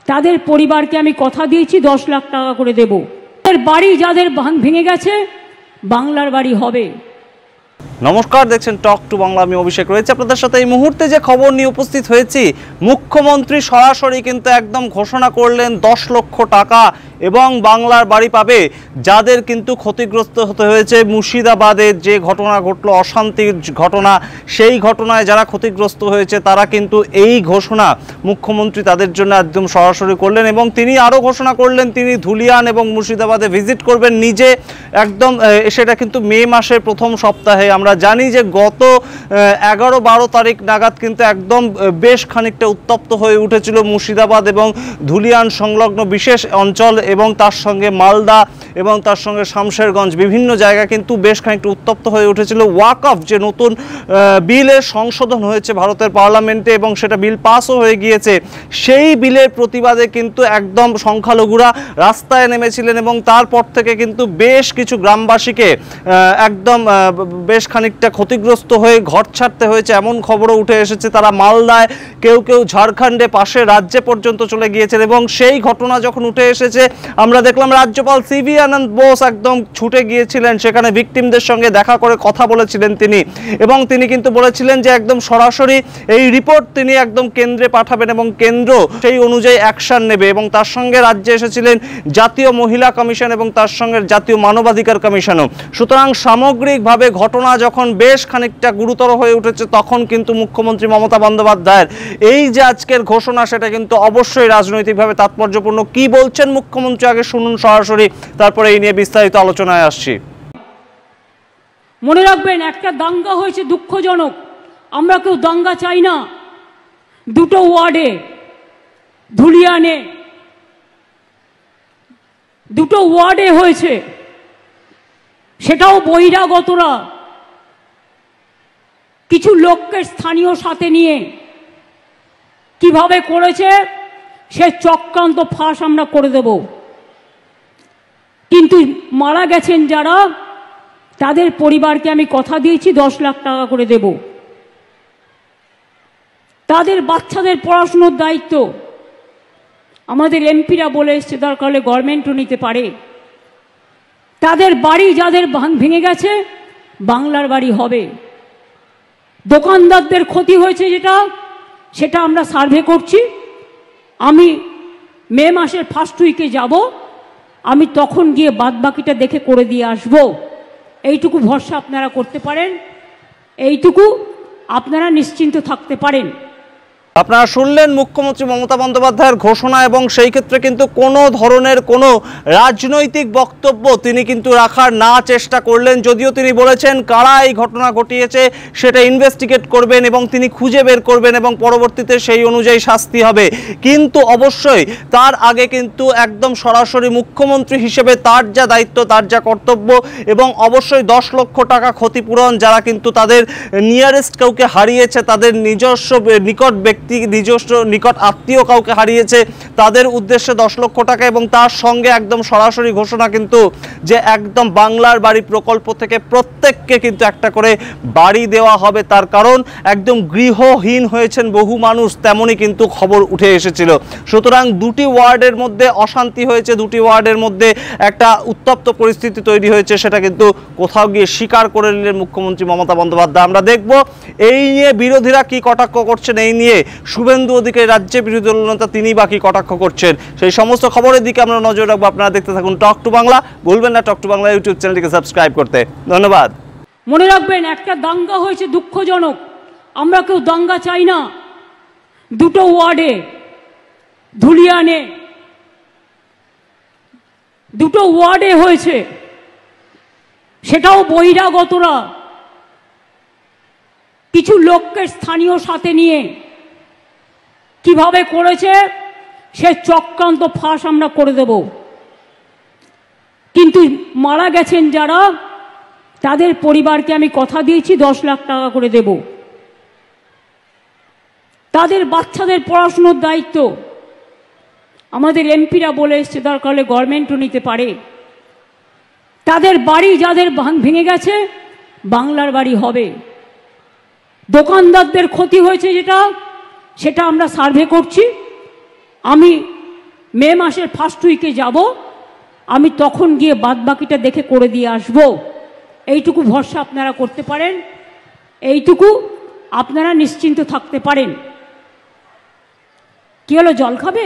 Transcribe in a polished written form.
তাদের পরিবারকে আমি কথা দিয়েছি 10 লাখ টাকা করে দেব। তাদের বাড়ি যাদের ভেঙে গেছে বাংলার বাড়ি হবে। নমস্কার, দেখছেন টক টু বাংলা। আমি অভিষেক রয়েছে আপনাদের সাথে। এই মুহূর্তে যে খবর নিয়ে উপস্থিত হয়েছি, মুখ্যমন্ত্রী সরাসরি কিন্তু একদম ঘোষণা করলেন 10 লক্ষ টাকা এবং বাংলার বাড়ি পাবে যাদের কিন্তু ক্ষতিগ্রস্ত হতে হয়েছে। মুর্শিদাবাদের যে ঘটনা ঘটলো, অশান্তির ঘটনা, সেই ঘটনায় যারা ক্ষতিগ্রস্ত হয়েছে তারা কিন্তু এই ঘোষণা মুখ্যমন্ত্রী তাদের জন্য একদম সরাসরি করলেন। এবং তিনি আরও ঘোষণা করলেন তিনি ধুলিয়ান এবং মুর্শিদাবাদে ভিজিট করবেন নিজে একদম। সেটা কিন্তু মে মাসের প্রথম সপ্তাহে। আমরা জানি যে গত 11-12 তারিখ নাগাদ কিন্তু একদম বেশ খানিকটা উত্তপ্ত হয়ে উঠেছিল মুর্শিদাবাদ এবং ধুলিয়ান সংলগ্ন বিশেষ অঞ্চল, এবং তার সঙ্গে মালদা এবং তার সঙ্গে শামশেরগঞ্জ, বিভিন্ন জায়গা কিন্তু বেশ খানিকটা উত্তপ্ত হয়ে উঠেছিল। ওয়াকফ যে নতুন বিলের সংশোধন হয়েছে ভারতের পার্লামেন্টে এবং সেটা বিল পাসও হয়ে গিয়েছে, সেই বিলের প্রতিবাদে কিন্তু একদম সংখ্যালঘুরা রাস্তায় নেমেছিলেন এবং তারপর থেকে কিন্তু বেশ কিছু গ্রামবাসীকে একদম বেশ খানিকটা ক্ষতিগ্রস্ত হয়ে ঘর ছাড়তে হয়েছে, এমন খবরও উঠে এসেছে। তারা মালদায়, কেউ কেউ ঝাড়খণ্ডে, পাশে রাজ্যে পর্যন্ত চলে গিয়েছেন। এবং সেই ঘটনা যখন উঠে এসেছে, আমরা দেখলাম রাজ্যপাল সিভি আনন্দ বোস একদম ছুটে গিয়েছিলেন সেখানে, ভিকটিমদের সঙ্গে দেখা করে কথা বলেছিলেন তিনি। এবং তিনি কিন্তু বলেছিলেন যে একদম সরাসরি এই রিপোর্ট তিনি একদম কেন্দ্রে পাঠাবেন এবং কেন্দ্র সেই অনুযায়ী অ্যাকশন নেবে। এবং তার সঙ্গে রাজ্যে এসেছিলেন জাতীয় মহিলা কমিশন এবং তার সঙ্গে জাতীয় মানবাধিকার কমিশনও। সুতরাং সামগ্রিকভাবে ঘটনা যখন বেশ খানিকটা গুরুতর হয়ে উঠেছে, তখন কিন্তু মুখ্যমন্ত্রী মমতা বন্দ্যোপাধ্যায়ের এই যে আজকের ঘোষণা, সেটা কিন্তু অবশ্যই রাজনৈতিকভাবে তাৎপর্যপূর্ণ। কি বলছেন মুখ্যমন্ত্রী আগে শুনুন সরাসরি, তারপরে এই নিয়ে বিস্তারিত আলোচনায় আসছি। মনে রাখবেন, একটা দাঙ্গা হয়েছে দুঃখজনক, আমরা কেউ দাঙ্গা চাই না। দুটো ওয়ার্ডে, ধুলিয়ানে দুটো ওয়ার্ডে হয়েছে, সেটাও বহিরাগতরা কিছু লোককে স্থানীয় সাথে নিয়ে কিভাবে করেছে সে চক্রান্ত ফাঁস আমরা করে দেব। কিন্তু মারা গেছেন যারা, তাদের পরিবারকে আমি কথা দিয়েছি 10 লাখ টাকা করে দেব। তাদের বাচ্চাদের পড়াশুনোর দায়িত্ব আমাদের এমপিরা বলে এসছে, দরকার হলে গভর্নমেন্টও নিতে পারে। তাদের বাড়ি যাদের ভেঙে গেছে বাংলার বাড়ি হবে। দোকানদারদের ক্ষতি হয়েছে সেটা আমরা সার্ভে করছি। আমি মে মাসের ফার্স্ট উইকে যাব, আমি তখন গিয়ে বাদবাকিটা দেখে করে দিয়ে আসব। এইটুকু ভরসা আপনারা করতে পারেন, এইটুকু আপনারা নিশ্চিন্ত থাকতে পারেন। আপনারা শুনলেন মুখ্যমন্ত্রী মমতা বন্দ্যোপাধ্যায়ের ঘোষণা, এবং সেই ক্ষেত্রে কিন্তু কোনো ধরনের কোনো রাজনৈতিক বক্তব্য তিনি কিন্তু রাখার না চেষ্টা করলেন। যদিও তিনি বলেছেন কারা এই ঘটনা ঘটিয়েছে সেটা ইনভেস্টিগেট করবেন এবং তিনি খুঁজে বের করবেন এবং পরবর্তীতে সেই অনুযায়ী শাস্তি হবে। কিন্তু অবশ্যই তার আগে কিন্তু একদম সরাসরি মুখ্যমন্ত্রী হিসেবে তার যা দায়িত্ব, তার যা কর্তব্য, এবং অবশ্যই 10 লক্ষ টাকা ক্ষতিপূরণ যারা কিন্তু তাদের নিয়ারেস্ট কাউকে হারিয়েছে, তাদের নিজস্ব নিকট ব্যক্তি, নিজস্ব নিকট আত্মীয় কাউকে হারিয়েছে, তাদের উদ্দেশ্যে 10 লক্ষ টাকা। এবং তার সঙ্গে একদম সরাসরি ঘোষণা কিন্তু যে একদম বাংলার বাড়ি প্রকল্প থেকে প্রত্যেককে কিন্তু একটা করে বাড়ি দেওয়া হবে। তার কারণ একদম গৃহহীন হয়েছেন বহু মানুষ, তেমনই কিন্তু খবর উঠে এসেছিল। সুতরাং দুটি ওয়ার্ডের মধ্যে অশান্তি হয়েছে, দুটি ওয়ার্ডের মধ্যে একটা উত্তপ্ত পরিস্থিতি তৈরি হয়েছে, সেটা কিন্তু কোথাও গিয়ে স্বীকার করে নিলেন মুখ্যমন্ত্রী মমতা বন্দ্যোপাধ্যায়। আমরা দেখব এই নিয়ে বিরোধীরা কি কটাক্ষ করছেন, এই নিয়ে শুভেন্দু অধিকারী রাজ্যে বিরোধী দলনেতা তিনি বাকি কটাক্ষ করছেন, সেই সমস্ত খবরের দিকে আমরা নজর রাখবো। আপনারা দেখতে থাকুন টক টু বাংলা। ভুলবেন না টক টু বাংলা ইউটিউব চ্যানেলটিকে সাবস্ক্রাইব করতে। ধন্যবাদ। মনে রাখবেন, একটা দাঙ্গা হয়েছে দুঃখজনক, আমরা কেউ দাঙ্গা চাই না। দুটো ওয়ার্ডে, ধুলিয়ানে দুটো ওয়ার্ডে হয়েছে, সেটাও বহিরাগতরা কিছু লোককে স্থানীয় সাথে নিয়ে কিভাবে করেছে সে চক্রান্ত ফাঁস আমরা করে দেব। কিন্তু মারা গেছেন যারা, তাদের পরিবারকে আমি কথা দিয়েছি 10 লাখ টাকা করে দেব। তাদের বাচ্চাদের পড়াশুনোর দায়িত্ব আমাদের এমপিরা বলে এসছে, দরকার হলে গভর্নমেন্টও নিতে পারে। তাদের বাড়ি যাদের ভেঙে গেছে বাংলার বাড়ি হবে। দোকানদারদের ক্ষতি হয়েছে সেটা আমরা সার্ভে করছি। আমি মে মাসের ফার্স্ট উইকে যাব, আমি তখন গিয়ে বাদবাকিটা দেখে করে দিয়ে আসব। এইটুকু ভরসা আপনারা করতে পারেন, এইটুকু আপনারা নিশ্চিন্ত থাকতে পারেন। কি হলো, জল খাবে?